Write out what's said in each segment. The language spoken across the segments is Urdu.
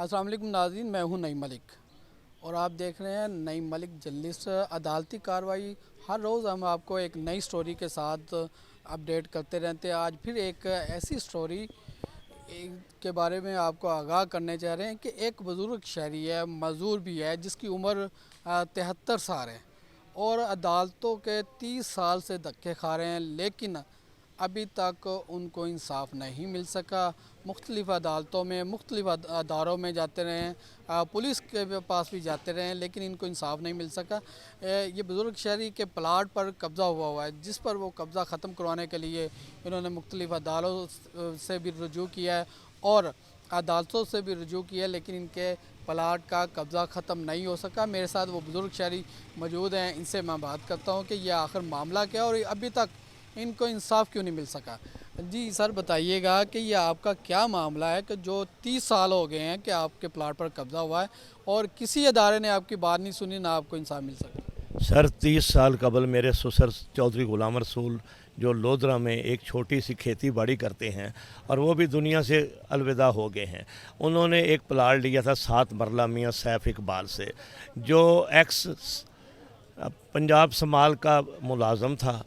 السلام علیکم ناظرین، میں ہوں نعیم ملک اور آپ دیکھ رہے ہیں نعیم ملک جرنلسٹ۔ عدالتی کارروائی ہر روز ہم آپ کو ایک نئی سٹوری کے ساتھ اپڈیٹ کرتے رہتے ہیں۔ آج پھر ایک ایسی سٹوری کے بارے میں آپ کو آگاہ کرنے چاہ رہے ہیں کہ ایک بزرگ شہری ہے، معذور بھی ہے، جس کی عمر 73 سال ہے اور عدالتوں کے 30 سال سے دھکے کھا رہے ہیں، لیکن ابھی تک ان کو انصاف نہیں مل سکا۔ مختلف عدالتوں میں، مختلف اداروں میں جاتے رہے ہیں، پولیس کے پاس بھی جاتے رہے ہیں، لیکن ان کو انصاف نہیں مل سکا۔ یہ بزرگ شہری کے پلاٹ پر قبضہ ہوا ہے، جس پر وہ قبضہ ختم کروانے کے لیے انہوں نے مختلف عدالتوں سے بھی رجوع کیا ہے اور عدالتوں سے بھی رجوع کیا ہے، لیکن ان کے پلاٹ کا قبضہ ختم نہیں ہو سکا۔ میرے ساتھ وہ بزرگ شہری موجود ہیں، ان سے میں بات کرتا ہوں کہ یہ آخر معاملہ کیا اور ابھی تک ان کو انصاف کیوں نہیں مل سکا۔ جی سر، بتائیے گا کہ یہ آپ کا کیا معاملہ ہے کہ جو 30 سال ہو گئے ہیں کہ آپ کے پلاٹ پر قبضہ ہوا ہے اور کسی ادارے نے آپ کی بات نہیں سنی، نہ آپ کو انصاف مل سکا؟ سر 30 سال قبل میرے سسر چودھری غلام رسول جو لودھرا میں ایک چھوٹی سی کھیتی باڑی کرتے ہیں اور وہ بھی دنیا سے الوداع ہو گئے ہیں، انہوں نے ایک پلاٹ لیا تھا 7 مرلہ میاں سیف اقبال سے، جو ایکس پنجاب سمال کا ملازم تھا۔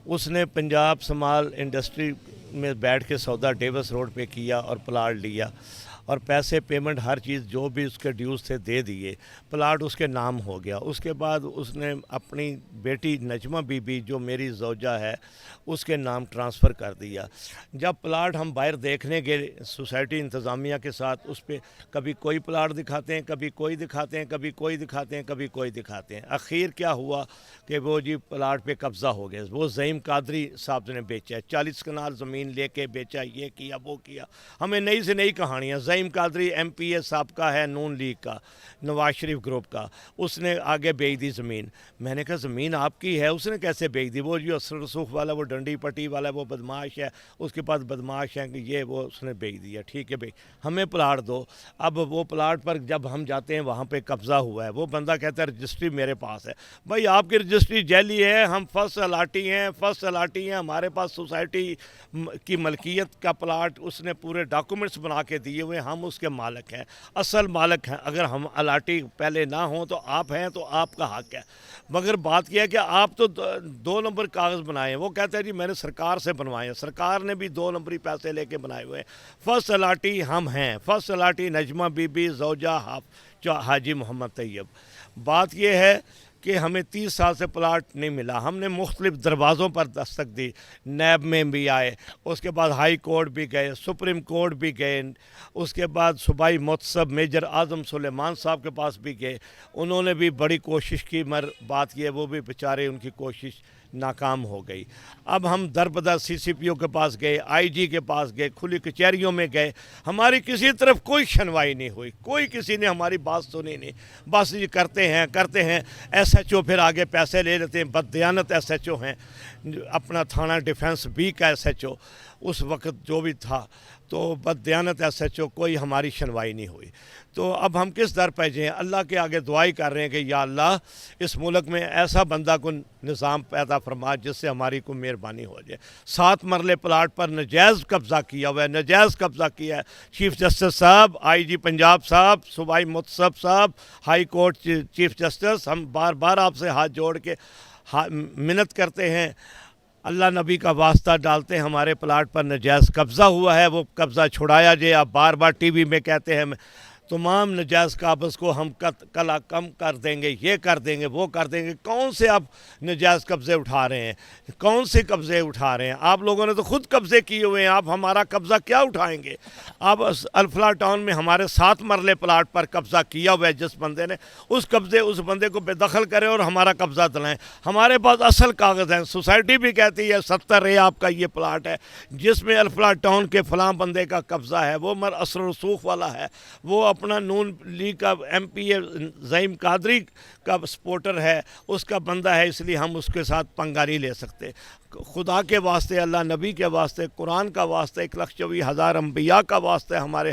اس نے پنجاب سمال انڈسٹری میں بیٹھ کے سودا ڈیوس روڈ پہ کیا اور پلاٹ لیا اور پیسے پیمنٹ ہر چیز جو بھی اس کے ڈیوز تھے دے دیے، پلاٹ اس کے نام ہو گیا۔ اس کے بعد اس نے اپنی بیٹی نجمہ بی بی جو میری زوجہ ہے اس کے نام ٹرانسفر کر دیا۔ جب پلاٹ ہم باہر دیکھنے گئے سوسائٹی انتظامیہ کے ساتھ، اس پہ کبھی کوئی پلاٹ دکھاتے ہیں، کبھی کوئی دکھاتے ہیں، کبھی کوئی دکھاتے ہیں، کبھی کوئی دکھاتے ہیں۔ اخیر کیا ہوا کہ وہ جی پلاٹ پہ قبضہ ہو گیا، وہ زعیم قادری صاحب نے بیچا ہے، 40 کنال زمین لے کے بیچا، یہ کیا وہ کیا۔ ہمیں نئی سے نئی کہانیاں، زعیم قادری ایم پی اے صاحب کا ہے، نون لیگ کا، نواز شریف گروپ کا، اس نے آگے بیچ دی زمین۔ میں نے کہا زمین آپ کی ہے، اس نے کیسے بیچ دی؟ وہ جو اسر رسوخ والا، وہ ڈنڈی پٹی والا، وہ بدماش ہے، اس کے پاس بدماش ہیں کہ یہ وہ اس نے بیچ دیا۔ ٹھیک ہے بھائی، ہمیں پلاٹ دو۔ اب وہ پلاٹ پر جب ہم جاتے ہیں وہاں پہ قبضہ ہوا ہے، وہ بندہ کہتا ہے رجسٹری میرے پاس ہے۔ بھائی آپ کی رجسٹری جعلی ہے، ہم فرسٹ الاٹی ہیں، ہمارے پاس سوسائٹی کی ملکیت کا پلاٹ اس نے پورے ڈاکومنٹس بنا کے دیے ہوئے، ہم اس کے مالک ہیں، اصل مالک ہیں۔ اگر ہم الاٹی پہلے نہ ہوں تو آپ ہیں، تو آپ کا حق ہے۔ مگر بات یہ ہے کہ آپ تو 2 نمبر کاغذ بنائے ہیں۔ وہ کہتے ہیں جی میں نے سرکار سے بنوائے ہیں، سرکار نے بھی 2 نمبری پیسے لے کے بنائے ہوئے ہیں۔ فرسٹ الاٹی ہم ہیں، فرسٹ الاٹی نجمہ بی بی زوجہ حاجی محمد طیب۔ بات یہ ہے کہ ہمیں 30 سال سے پلاٹ نہیں ملا۔ ہم نے مختلف دروازوں پر دستک دی، نیب میں بھی آئے، اس کے بعد ہائی کورٹ بھی گئے، سپریم کورٹ بھی گئے، اس کے بعد صوبائی محتسب میجر اعظم سلیمان صاحب کے پاس بھی گئے۔ انہوں نے بھی بڑی کوشش کی، مگر بات یہ وہ بھی بیچارے ان کی کوشش ناکام ہو گئی۔ اب ہم در بدر سی پی او کے پاس گئے، آئی جی کے پاس گئے، کھلی کچہریوں میں گئے، ہماری کسی طرف کوئی سنوائی نہیں ہوئی، کوئی کسی نے ہماری بات سنی نہیں۔ بس یہ کرتے ہیں۔ ایس ایچ او پھر آگے پیسے لے لیتے ہیں، بددیانت ایس ایچ او ہیں، اپنا تھانہ ڈیفنس بی کا ایس ایچ او اس وقت جو بھی تھا، تو بددیانت ایس ایچ او، کوئی ہماری سنوائی نہیں ہوئی۔ تو اب ہم کس در پہ جائیں؟ اللہ کے آگے دعائی کر رہے ہیں کہ یا اللہ اس ملک میں ایسا بندہ کو نظام پیدا فرما جس سے ہماری کوئی مہربانی ہو جائے۔ 7 مرلے پلاٹ پر نجائز قبضہ کیا ہوا ہے، نجائز قبضہ کیا ہے۔ چیف جسٹس صاحب، آئی جی پنجاب صاحب، صوبائی محتسب صاحب، ہائی کورٹ چیف جسٹس، ہم بار بار آپ سے ہاتھ جوڑ کے منت کرتے ہیں، اللہ نبی کا واسطہ ڈالتے ہیں، ہمارے پلاٹ پر نجائز قبضہ ہوا ہے، وہ قبضہ چھڑایا جائے۔ آپ بار بار ٹی وی میں کہتے ہیں تمام نجائز قابض کو ہم کلا کم کر دیں گے، یہ کر دیں گے، وہ کر دیں گے۔ کون سے آپ نجائز قبضے اٹھا رہے ہیں؟ کون سے قبضے اٹھا رہے ہیں؟ آپ لوگوں نے تو خود قبضے کیے ہوئے ہیں، آپ ہمارا قبضہ کیا اٹھائیں گے؟ اب الفلا ٹاؤن میں ہمارے 7 مرلے پلاٹ پر قبضہ کیا ہوا ہے جس بندے نے، اس بندے کو بے دخل کریں اور ہمارا قبضہ دلائیں۔ ہمارے پاس اصل کاغذ ہیں، سوسائٹی بھی کہتی ہے 70 ہے آپ کا یہ پلاٹ ہے جس میں الفلا ٹاؤن کے فلاں بندے کا قبضہ ہے، وہ مر اثر رسوخ والا ہے، وہ اپنا نون لیگ کا ایم پی اے زعیم قادری کا سپورٹر ہے، اس کا بندہ ہے، اس لیے ہم اس کے ساتھ پنگا نہیں لے سکتے۔ خدا کے واسطے، اللہ نبی کے واسطے، قرآن کا واسطے، 1,24,000 انبیاء کا واسطے ہمارے